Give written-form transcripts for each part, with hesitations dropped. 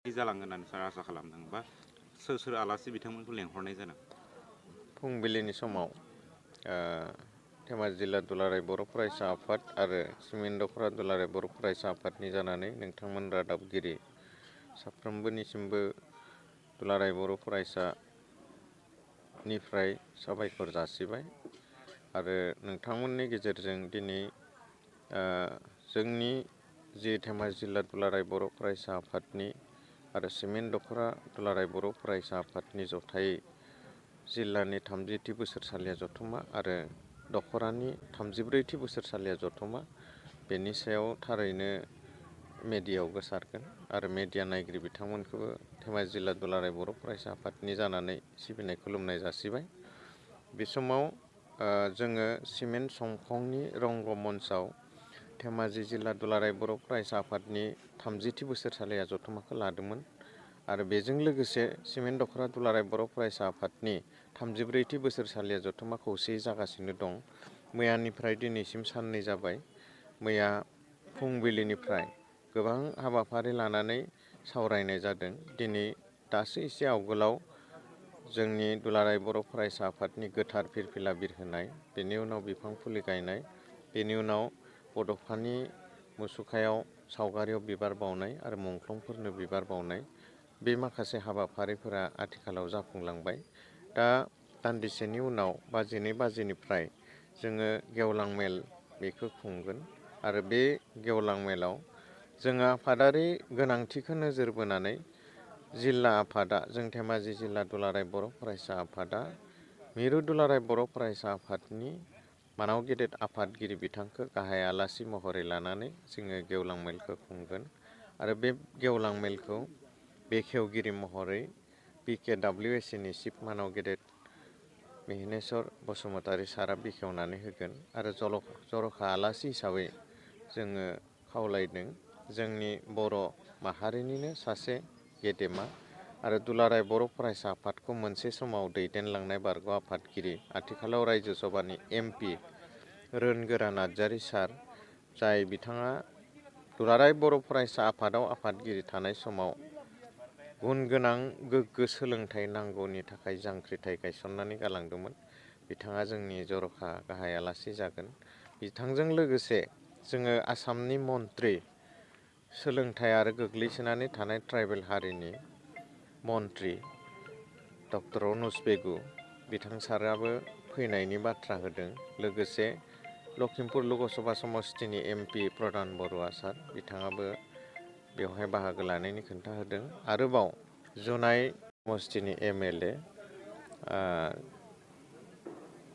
जालांगोन होननानै सार आसा खालामदों बा सोर आलासि बिथांमोनखौ लेंहरनाय जादों? फुंबिलिनि समाव धेमाजि जिल्ला दुलाराय बर' फरायसा आफाद आरो सिमेन्ट दख'र दुलाराय बर' फरायसा आफादनि जानानै नोंथांमोन रादाबगिरि साफ्रोमबोनिसिमबो दुलाराय बर' फरायसानिफ्राय साबायखर जासिबाय आरो नोंथांमोननि गेजेरजों दिनै जोंनि जि धेमाजि जिल्ला दुलाराय बर' फरायसा आफादनि आरो सिमेन्ट दख'र दुलाराय बर' फरायसा आफादनि जथायै जिल्लानि 30थि बोसोरसालिया जथुमा आरो दख'रानि 34थि बोसोरसालिया जथुमा बेनि सायाव थारैनो मेडियायाव गोसारगोन आरो मेडिया नायगिरि बिथांमोनखौबो धेमाजि जिल्ला दुलाराय बर' फरायसा आफादनि जानानै सिबिनाय खुलुमनाय जासिबाय। बे समाव जोङो सिमेन्ट समखंनि रंगमन्चआव धेमाजि जिल्ला दुलाराय बर' फरायसा आफादनि 30थि बोसोरसालिया जथुमाखौ लादोंमोन आरो बेजों लोगोसे सिमेन्ट दख'र दुलाराय बर' फरायसा आफादनि 34थि बोसोरसालिया जथुमा खौसेयै जागासिनो दं। मैयानिफ्राय दिनैसिम साननै जाबाय। मैया फुंबिलिनिफ्राय गोबां हाबाफारि लानानै सावरायनाय जादों। दिनै दासो एसे आवगोलाव जोंनि दुलाराय बर' फरायसा आफादनि गोथार फिरफिला बिरहोनाय, बेनि उनाव बिफां फुलि गायनाय, बेनि उनाव बड'फानि मुसुखायाव सावगारियाव बिबार बावनाय आरो मुंख्लंफोरनो बिबार बावनाय बे माखासे हाबाफारिफोरा आथिखालाव जाफुंलांबाय। दा दान्दिसेनि उनाव 12 बाजिनिफ्राय जोङो गेवलां मेल बेखौ खुंगोन आरो बे गेवलां मेलाव जोङो आफादारि गोनांथिखौ नोजोर बोनानै जिल्ला आफादा जों धेमाजि जिल्ला दुलाराय बर' फरायसा आफादा मिरु दुलाराय बर' फरायसा आफादनि मानाव गेदेर आफादगिरि बिथांखौ गाहाय आलासि महरै लानानै जोङो गेवलां मेलखौ खुंगोन आरो बे गेवलां मेलखौ बेखेवगिरि महरै PKWSनि चिफ मानाव गेदेर मिहिनेश्वर बसुमतारी सारा बेखेवनानै होगोन आरो जर'खा आलासि हिसाबै जोङो खावलायदों जोंनि बर' माहारिनिनो सासे गेदेमा आरो दुलाराय बर' फरायसा आफादखौ मोनसे समाव दैदेनलांनाय बारग' आफादगिरि आथिखालाव रायजो सभानि MP रोनगोरा नार्जारी सार, जाय बिथाङा दुलाराय बर' फरायसा आफादाव आफादगिरि थानाय समाव गुन गोनां गोग्गो सोलोंथाइ नांगौनि थाखाय जांख्रिथाय गायसननानै गालांदोंमोन। बिथाङा जोंनि जर'खा गाहाय आलासि जागोन। बिथांजों लोगोसे जोङो आसामनि मन्त्रि सोलोंथाइ आरो गोग्लैसोनानै थानाय ट्राइबेल हारिनि मन्त्रि डक्टर अनुज बेगु बिथां साराबो फैनायनि बाथ्रा होदों। लोगोसे लखिमपुर लकसभा समस्तिनि MP प्रधान बरुवा सार बिथाङाबो बेवहाय बाहागो लानायनि खोन्था होदों। आरोबाव जुनाय समस्तिनि MLA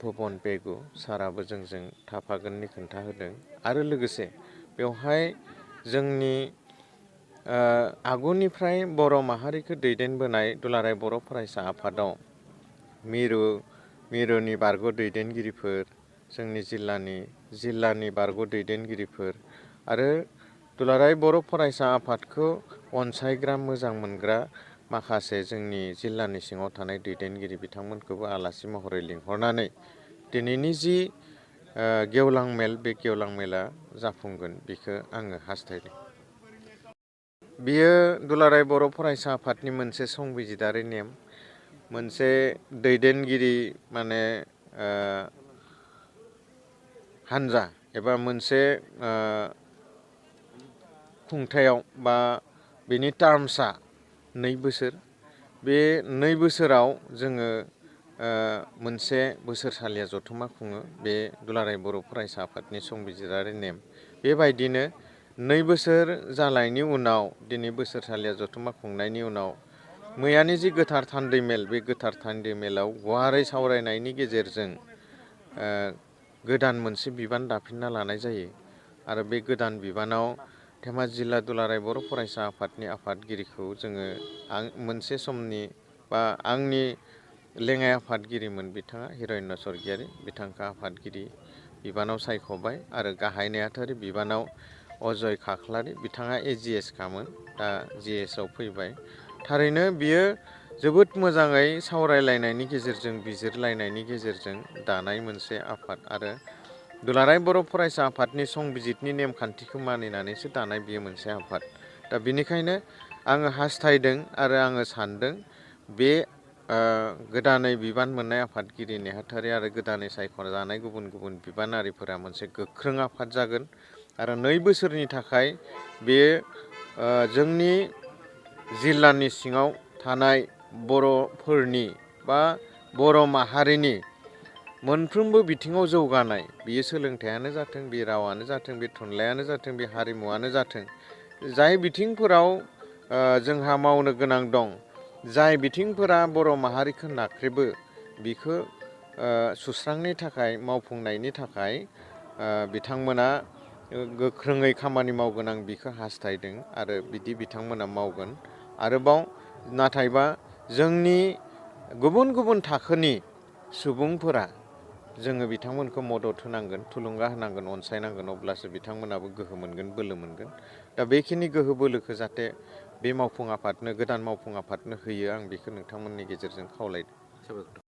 भुबन पेगु साराबो जोंजों थाफागोननि खोन्था होदों आरो लोगोसे बेवहाय जोंनि आगुनिफ्राय बर' माहारिखौ दैदेनबोनाय दुलाराय बर' फरायसा आफादाव मिरुनि बारग' दैदेनगिरिफोर, जोंनि जिल्लानि बारग' दैदेनगिरिफोर आरो दुलाराय बर' फरायसा आफादखौ अनसायग्रा मोजां मोनग्रा माखासे जोंनि जिल्लानि सिङाव थानाय दैदेनगिरि बिथांमोनखौबो आलासि महरै लिंहरनानै दिनैनि जि गेवलां मेल बे गेवलां मेला जाफुंगोन बेखौ आङो हास्थायदों। बियो दुलाराय बर' फरायसा आफादनि मोनसे संबिजिदारि नेम, मोनसे दैदेनगिरि माने हानजा एबा मोनसे खुंथायाव बा बेनि टार्मसा 2 बोसोर। बे 2 बोसोराव जोङो मोनसे बोसोरसालिया जथुमा खुङो। बे दुलाराय बर' फरायसा आफादनि संबिजिरारि नेम। बेबायदिनो 2 बोसोर जानायनि उनाव दिनै बोसोरसालिया जथुमा खुंनायनि उनाव मैयानि जि गोथार थान्दै मेल बे गोथार थान्दै मेलाव गुवारै सावरायनायनि गेजेरजों गोदान मोनसे बिबान दाफिनना लानाय जायो आरो बे गोदान बिबानाव धेमाजि जिल्ला दुलाराय बर' फरायसा आफादनि आफादगिरिखौ जोङो मोनसे समनि बा आंनि लेङाइ आफादगिरिमोन बिथाङा हिरण्य स्वर्गियारि बिथांखौ आफादगिरि बिबानाव सायख'बाय आरो गाहाय नेहाथारि बिबानाव अजय खाख्लारि बिथाङा AGS खामोन, दा GSआव फैबाय। थारैनो बियो जोबोद मोजाङै सावरायलायनायनि गेजेरजों बिजिरलायनायनि गेजेरजों दानाय मोनसे आफाद आरो दुलाराय बर' फरायसा आफादनि संबिजितनि नेमखान्थिखौ मानिनानैसो दानाय बियो मोनसे आफाद। दा बेनिखायनो आङो हास्थायदों आरो आङो सानदों बे गोदानै बिबान मोननाय आफादगिरि नेहाथारि आरो गोदानै सायख'जानाय गुबुन गुबुन बिबानारिफोरा मोनसे गोख्रों आफाद जागोन आरो 2 बोसोरनि थाखाय बे जोंनि जिल्लानि सिङाव थानाय बर'फोरनि बा बर' माहारिनि मोनफ्रोमबो बिथिङाव जौगानाय, बेयो सोलोंथायानो जाथों, बे रावानो जाथों, बे थुनलाइयानो जाथों, बे हारिमुवानो जाथों, जाय बिथिंफोराव जोंहा मावनो गोनां दं, जाय बिथिंफोरा बर' माहारिखौ नाख्रेबो, बिखौ सुस्रांनो थाखाय मावफुंनायनि थाखाय बिथांमोना गोख्रोङै खामानि मावगोन आं बिखौ हास्थायदों आरो बिदि बिथांमोना मावगोन। आरोबाव नाथायबा जोंनि गुबुन गुबुन थाखोनि सुबुंफोरा जोङो बिथांमोनखौ मदद होनांगोन, थुलुंगा होनांगोन, अनसायनांगोन, अब्लासो बिथांमोनाबो गोहो मोनगोन, बोलो मोनगोन। दा बेखिनि गोहो बोलोखौ जाहाथे बे मावफुं आफादनो, गोदान मावफुं आफादनो होयो, आं बेखौ नोंथांमोननि गेजेरजों खावलायदों।